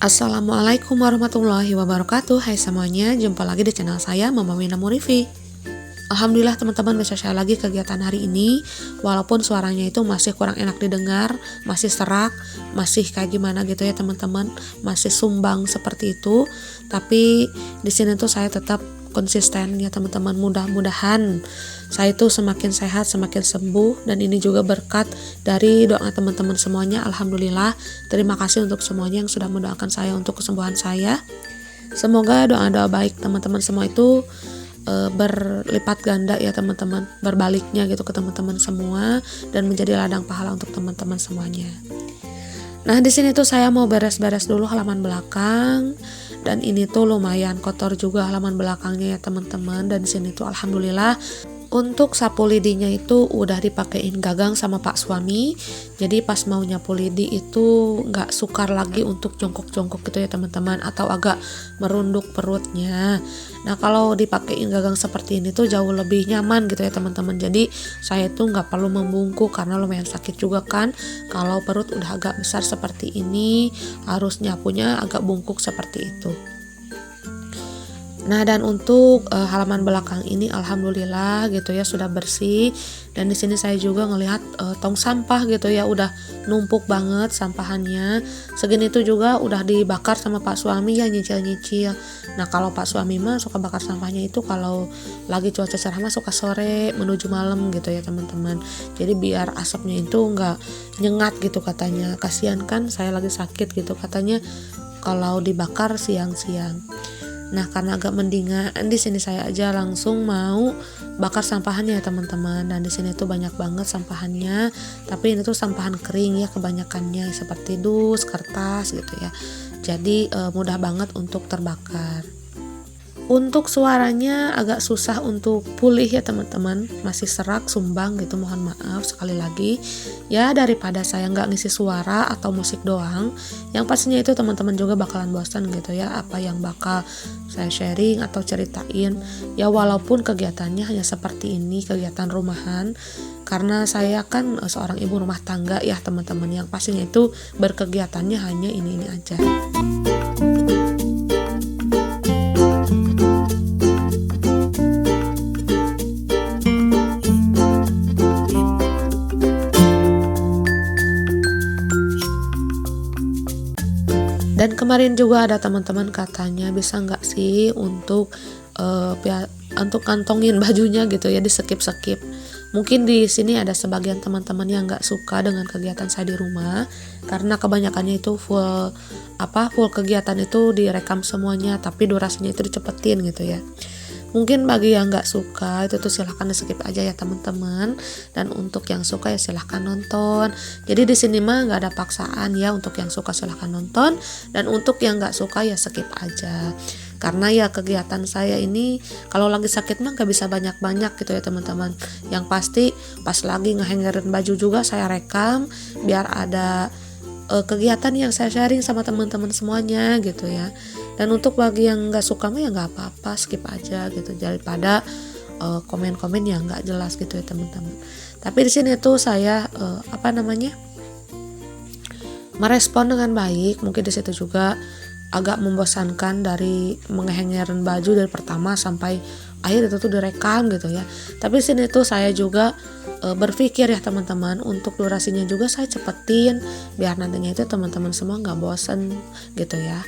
Assalamualaikum warahmatullahi wabarakatuh. Hai semuanya, jumpa lagi di channel saya Mama Wina Murifi. Alhamdulillah teman-teman, bisa share lagi kegiatan hari ini. Walaupun suaranya itu masih kurang enak didengar, masih serak, masih kayak gimana gitu ya teman-teman, masih sumbang seperti itu. Tapi di sini tuh saya tetap konsisten ya teman-teman. Mudah-mudahan saya itu semakin sehat, semakin sembuh, dan ini juga berkat dari doa teman-teman semuanya. Alhamdulillah, terima kasih untuk semuanya yang sudah mendoakan saya untuk kesembuhan saya. Semoga doa-doa baik teman-teman semua itu berlipat ganda ya teman-teman, berbaliknya gitu ke teman-teman semua, dan menjadi ladang pahala untuk teman-teman semuanya. Nah, di sini tuh saya mau beres-beres dulu halaman belakang, dan ini tuh lumayan kotor juga halaman belakangnya ya teman-teman. Dan di sini tuh alhamdulillah untuk sapu lidinya itu udah dipakein gagang sama Pak suami. Jadi pas mau nyapu lidi itu nggak sukar lagi untuk jongkok-jongkok gitu ya teman-teman, atau agak merunduk perutnya. Nah, kalau dipakein gagang seperti ini tuh jauh lebih nyaman gitu ya teman-teman. Jadi saya tuh nggak perlu membungkuk karena lumayan sakit juga kan. Kalau perut udah agak besar seperti ini, harus nyapunya agak bungkuk seperti itu. Nah, dan untuk halaman belakang ini alhamdulillah gitu ya sudah bersih. Dan di sini saya juga ngelihat tong sampah gitu ya udah numpuk banget sampahannya. Segini itu juga udah dibakar sama Pak suami ya, nyicil-nyicil. Nah, kalau Pak suami mah suka bakar sampahnya itu kalau lagi cuaca cerah mah suka sore menuju malam gitu ya teman-teman. Jadi biar asapnya itu nggak nyengat gitu katanya. Kasihan kan saya lagi sakit gitu katanya kalau dibakar siang-siang. Nah, karena agak mendingan, di sini saya aja langsung mau bakar sampahannya ya teman-teman. Dan di sini tuh banyak banget sampahannya, tapi ini tuh sampahan kering ya kebanyakannya, seperti dus, kertas gitu ya. Jadi mudah banget untuk terbakar. Untuk suaranya agak susah untuk pulih ya teman-teman, masih serak, sumbang gitu, mohon maaf sekali lagi ya. Daripada saya nggak ngisi suara atau musik doang, yang pastinya itu teman-teman juga bakalan bosan gitu ya apa yang bakal saya sharing atau ceritain ya. Walaupun kegiatannya hanya seperti ini, kegiatan rumahan, karena saya kan seorang ibu rumah tangga ya teman-teman, yang pastinya itu berkegiatannya hanya ini aja. Dan kemarin juga ada teman-teman katanya bisa nggak sih untuk untuk kantongin bajunya gitu ya, di skip-skip. Mungkin di sini ada sebagian teman-teman yang nggak suka dengan kegiatan saya di rumah karena kebanyakannya itu full kegiatan itu direkam semuanya, tapi durasinya itu dicepetin gitu ya. Mungkin bagi yang nggak suka itu tuh silahkan di skip aja ya teman-teman, dan untuk yang suka ya silahkan nonton. Jadi di sini mah nggak ada paksaan ya, untuk yang suka silahkan nonton, dan untuk yang nggak suka ya skip aja. Karena ya kegiatan saya ini kalau lagi sakit mah nggak bisa banyak-banyak gitu ya teman-teman. Yang pasti pas lagi ngehangerin baju juga saya rekam biar ada kegiatan yang saya sharing sama teman-teman semuanya gitu ya. Dan untuk bagi yang nggak suka mah ya nggak apa-apa, skip aja gitu, daripada komen-komen yang nggak jelas gitu ya teman-teman. Tapi di sini tuh saya merespon dengan baik. Mungkin di situ juga agak membosankan dari menghengerin baju dari pertama sampai akhir itu tuh direkam gitu ya. Tapi di sini tuh saya juga berpikir ya teman-teman, untuk durasinya juga saya cepetin biar nantinya itu teman-teman semua nggak bosen gitu ya.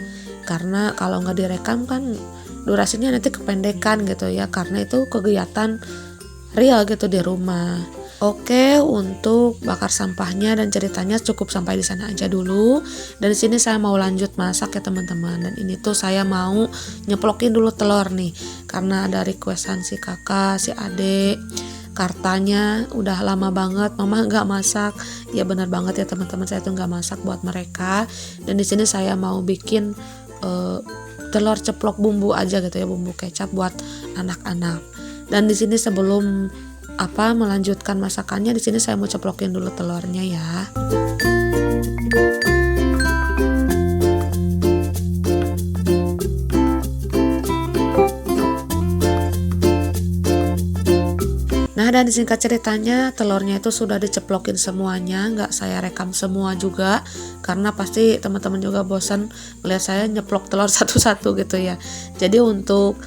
Karena kalau nggak direkam kan durasinya nanti kependekan gitu ya, karena itu kegiatan real gitu di rumah. Oke, untuk bakar sampahnya dan ceritanya cukup sampai di sana aja dulu. Dan di sini saya mau lanjut masak ya teman-teman. Dan ini tuh saya mau nyeplokin dulu telur nih, karena ada requestan si kakak, si adek. Kartanya udah lama banget mama nggak masak. Ya benar banget ya teman-teman, saya tuh nggak masak buat mereka. Dan di sini saya mau bikin telur ceplok bumbu aja gitu ya, bumbu kecap buat anak-anak. Dan di sini sebelum melanjutkan masakannya, di sini saya mau ceplokin dulu telurnya ya. Nah, dan singkat ceritanya telurnya itu sudah diceplokin semuanya, nggak saya rekam semua juga karena pasti teman-teman juga bosan melihat saya nyeplok telur satu-satu gitu ya. Jadi untuk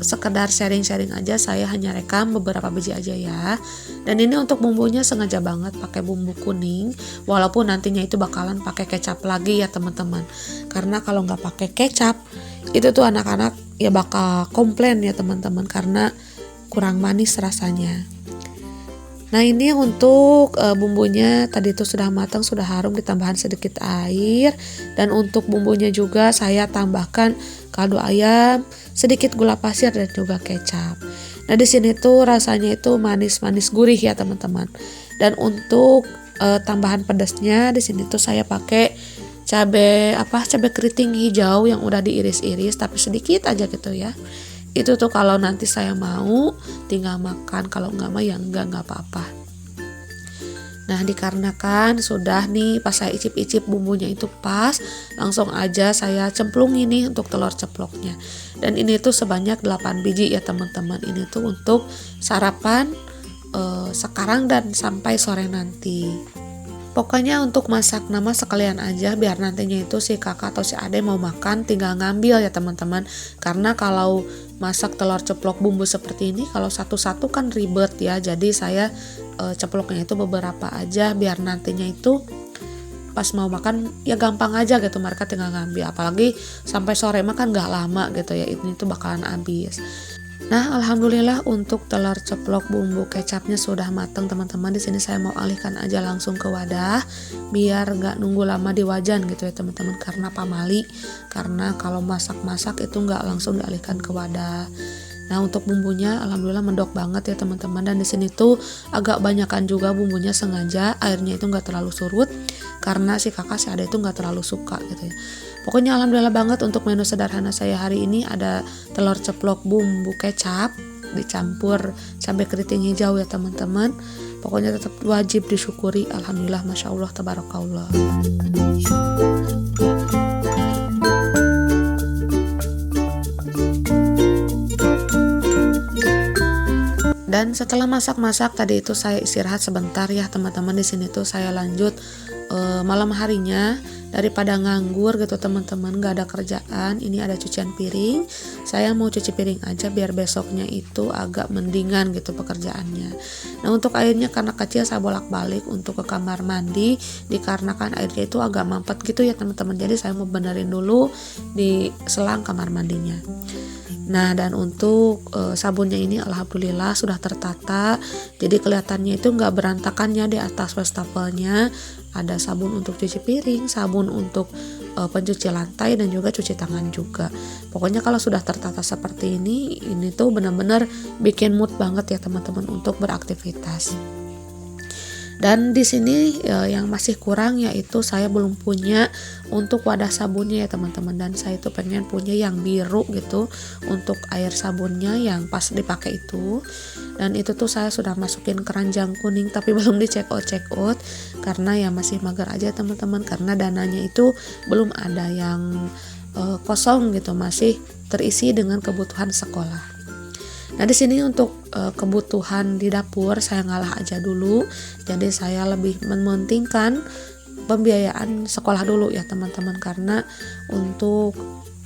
sekedar sharing-sharing aja, saya hanya rekam beberapa biji aja ya. Dan ini untuk bumbunya sengaja banget pakai bumbu kuning, walaupun nantinya itu bakalan pakai kecap lagi ya teman-teman. Karena kalau nggak pakai kecap itu tuh anak-anak ya bakal komplain ya teman-teman karena kurang manis rasanya. Nah ini untuk bumbunya tadi itu sudah matang, sudah harum, ditambahan sedikit air. Dan untuk bumbunya juga saya tambahkan kaldu ayam, sedikit gula pasir dan juga kecap. Nah di sini tuh rasanya itu manis-manis gurih ya teman-teman. Dan untuk tambahan pedasnya di sini tuh saya pakai cabai keriting hijau yang udah diiris-iris tapi sedikit aja gitu ya. Itu tuh kalau nanti saya mau tinggal makan, kalau nggak mau ya nggak apa-apa. Nah dikarenakan sudah nih pas saya icip-icip bumbunya itu pas, langsung aja saya cemplungin nih untuk telur ceploknya. Dan ini tuh sebanyak 8 biji ya teman-teman. Ini tuh untuk sarapan sekarang dan sampai sore nanti. Pokoknya untuk masak nama sekalian aja biar nantinya itu si kakak atau si ade mau makan tinggal ngambil ya teman-teman. Karena kalau masak telur ceplok bumbu seperti ini kalau satu-satu kan ribet ya. Jadi saya ceploknya itu beberapa aja biar nantinya itu pas mau makan ya gampang aja gitu, mereka tinggal ngambil. Apalagi sampai sore makan gak lama gitu ya, ini tuh bakalan habis. Nah, alhamdulillah untuk telur ceplok bumbu kecapnya sudah matang teman-teman. Di sini saya mau alihkan aja langsung ke wadah biar nggak nunggu lama di wajan gitu ya teman-teman, karena pamali. Karena kalau masak-masak itu nggak langsung dialihkan ke wadah. Nah, untuk bumbunya alhamdulillah mendok banget ya teman-teman. Dan di sini tuh agak banyakan juga bumbunya, sengaja airnya itu nggak terlalu surut karena si kakak si ade itu nggak terlalu suka gitu ya. Pokoknya alhamdulillah banget untuk menu sederhana saya hari ini ada telur ceplok bumbu kecap dicampur cabai keriting hijau ya teman-teman. Pokoknya tetap wajib disyukuri, alhamdulillah, masya Allah, tabarakallah. Dan setelah masak-masak tadi itu saya istirahat sebentar ya teman-teman. Di sini tuh saya lanjut malam harinya, daripada nganggur gitu teman-teman, gak ada kerjaan, ini ada cucian piring, saya mau cuci piring aja biar besoknya itu agak mendingan gitu pekerjaannya. Nah untuk airnya karena kecil saya bolak-balik untuk ke kamar mandi dikarenakan airnya itu agak mampet gitu ya teman-teman, jadi saya mau benerin dulu di selang kamar mandinya. Nah dan untuk sabunnya ini alhamdulillah sudah tertata, jadi kelihatannya itu nggak berantakannya di atas wastafelnya. Ada sabun untuk cuci piring, sabun untuk pencuci lantai dan juga cuci tangan juga. Pokoknya kalau sudah tertata seperti ini tuh benar-benar bikin mood banget ya teman-teman untuk beraktivitas. Dan di sini yang masih kurang yaitu saya belum punya untuk wadah sabunnya ya teman-teman, dan saya itu pengen punya yang biru gitu untuk air sabunnya yang pas dipakai itu. Dan itu tuh saya sudah masukin keranjang kuning tapi belum di check out karena ya masih mager aja teman-teman, karena dananya itu belum ada yang kosong gitu, masih terisi dengan kebutuhan sekolah. Nah di sini untuk kebutuhan di dapur saya ngalah aja dulu, jadi saya lebih mementingkan pembiayaan sekolah dulu ya teman-teman, karena untuk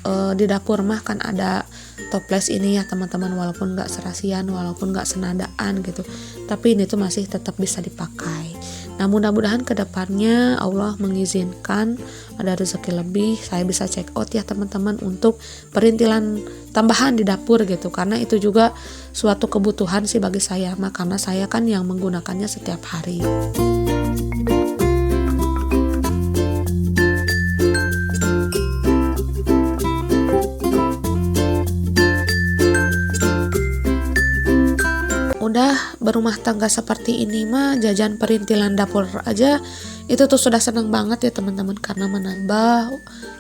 di dapur mah kan ada toples ini ya teman-teman, walaupun nggak serasian, walaupun nggak senadaan gitu, tapi ini tuh masih tetap bisa dipakai. Nah mudah-mudahan kedepannya Allah mengizinkan ada rezeki lebih, saya bisa check out ya teman-teman untuk perintilan tambahan di dapur gitu, karena itu juga suatu kebutuhan sih bagi saya mah, karena saya kan yang menggunakannya setiap hari. Udah berumah tangga seperti ini mah jajan perintilan dapur aja itu tuh sudah seneng banget ya teman-teman, karena menambah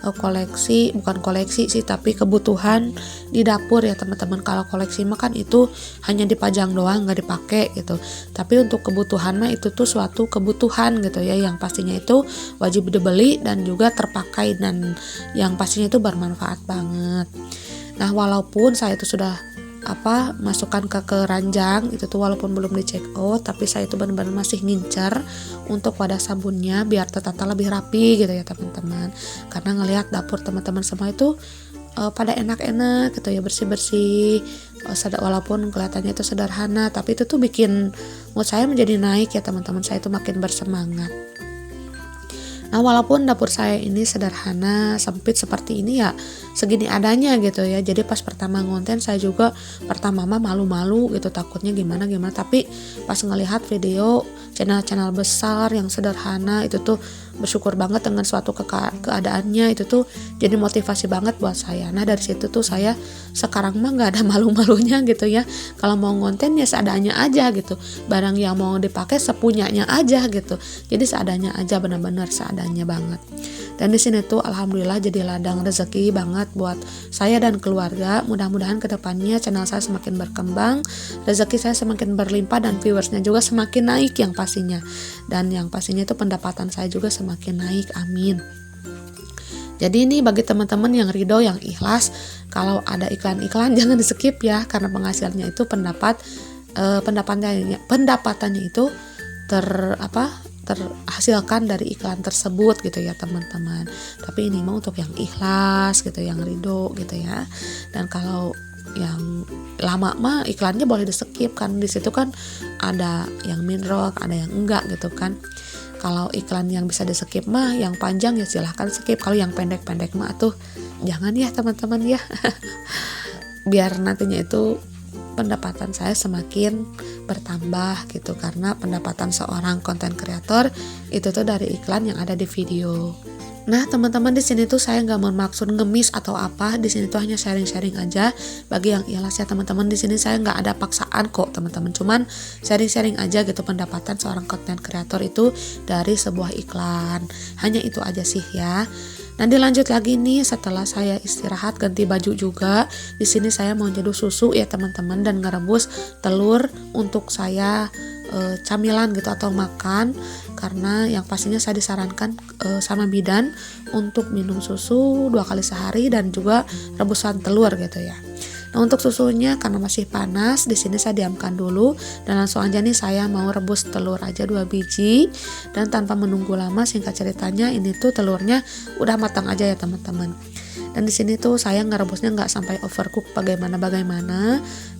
bukan koleksi sih tapi kebutuhan di dapur ya teman-teman. Kalau koleksi mah kan itu hanya dipajang doang nggak dipakai gitu, tapi untuk kebutuhan mah itu tuh suatu kebutuhan gitu ya, yang pastinya itu wajib dibeli dan juga terpakai dan yang pastinya itu bermanfaat banget. Nah walaupun saya itu sudah masukkan ke keranjang itu tuh, walaupun belum di check out, tapi saya itu benar-benar masih ngincer untuk wadah sabunnya biar tertata lebih rapi gitu ya teman-teman. Karena ngelihat dapur teman-teman semua itu pada enak-enak gitu ya, bersih-bersih, walaupun kelihatannya itu sederhana, tapi itu tuh bikin mood saya menjadi naik ya teman-teman. Saya itu makin bersemangat. Nah, walaupun dapur saya ini sederhana, sempit seperti ini ya, segini adanya gitu ya. Jadi pas pertama ngonten saya juga pertama malu-malu gitu, takutnya gimana, tapi pas ngelihat video channel-channel besar yang sederhana itu tuh bersyukur banget dengan suatu keadaannya, itu tuh jadi motivasi banget buat saya. Nah, dari situ tuh saya sekarang mah nggak ada malu-malunya gitu ya. Kalau mau ngonten ya seadanya aja gitu. Barang yang mau dipakai sepunyanya aja gitu. Jadi seadanya aja, benar-benar seadanya banget. Dan di sini tuh alhamdulillah jadi ladang rezeki banget buat saya dan keluarga. Mudah-mudahan kedepannya channel saya semakin berkembang, rezeki saya semakin berlimpah, dan viewersnya juga semakin naik yang pastinya. Dan yang pastinya itu pendapatan saya juga semakin naik, amin. Jadi ini bagi teman-teman yang ridho, yang ikhlas, kalau ada iklan-iklan jangan di skip ya, karena penghasilannya itu pendapatannya itu terhasilkan dari iklan tersebut gitu ya teman-teman. Tapi ini mau untuk yang ikhlas gitu, yang ridho gitu ya. Dan kalau yang lama mah iklannya boleh di skip, kan di situ kan ada yang minrock, ada yang enggak gitu kan. Kalau iklan yang bisa di skip mah yang panjang ya silahkan skip. Kalau yang pendek-pendek mah tuh jangan ya teman-teman ya. Biar nantinya itu pendapatan saya semakin bertambah gitu, karena pendapatan seorang konten kreator itu tuh dari iklan yang ada di video. Nah teman-teman, di sini tuh saya nggak bermaksud ngemis atau apa, di sini tuh hanya sharing-sharing aja bagi yang ikhlas ya teman-teman. Di sini saya nggak ada paksaan kok teman-teman, cuman sharing-sharing aja gitu pendapatan seorang konten kreator itu dari sebuah iklan. Hanya itu aja sih ya. Nanti lanjut lagi nih setelah saya istirahat ganti baju juga. Di sini saya mau nyeduh susu ya teman-teman, dan ngerebus telur untuk saya camilan gitu atau makan, karena yang pastinya saya disarankan sama bidan untuk minum susu 2 kali sehari dan juga rebusan telur gitu ya. Nah untuk susunya karena masih panas, di sini saya diamkan dulu dan langsung aja nih saya mau rebus telur aja 2 biji, dan tanpa menunggu lama, singkat ceritanya ini tuh telurnya udah matang aja ya teman-teman. Dan di sini tuh saya ngerebusnya nggak sampai overcook bagaimana,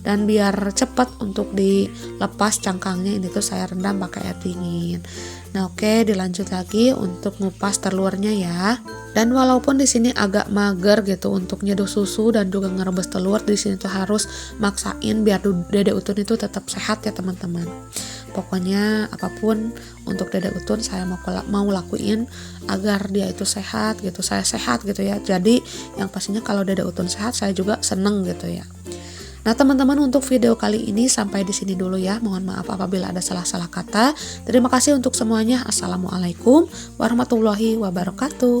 dan biar cepat untuk dilepas cangkangnya ini tuh saya rendam pakai air dingin. Nah oke, dilanjut lagi untuk ngupas telurnya ya. Dan walaupun di sini agak mager gitu untuk nyeduh susu dan juga ngerebus telur, di sini tuh harus maksain biar Dede Utun itu tetap sehat ya teman-teman. Pokoknya apapun untuk Dede Utun saya mau lakuin agar dia itu sehat gitu, saya sehat gitu ya. Jadi yang pastinya kalau Dede Utun sehat, saya juga seneng gitu ya. Nah teman-teman, untuk video kali ini sampai di sini dulu ya. Mohon maaf apabila ada salah-salah kata. Terima kasih untuk semuanya. Assalamualaikum warahmatullahi wabarakatuh.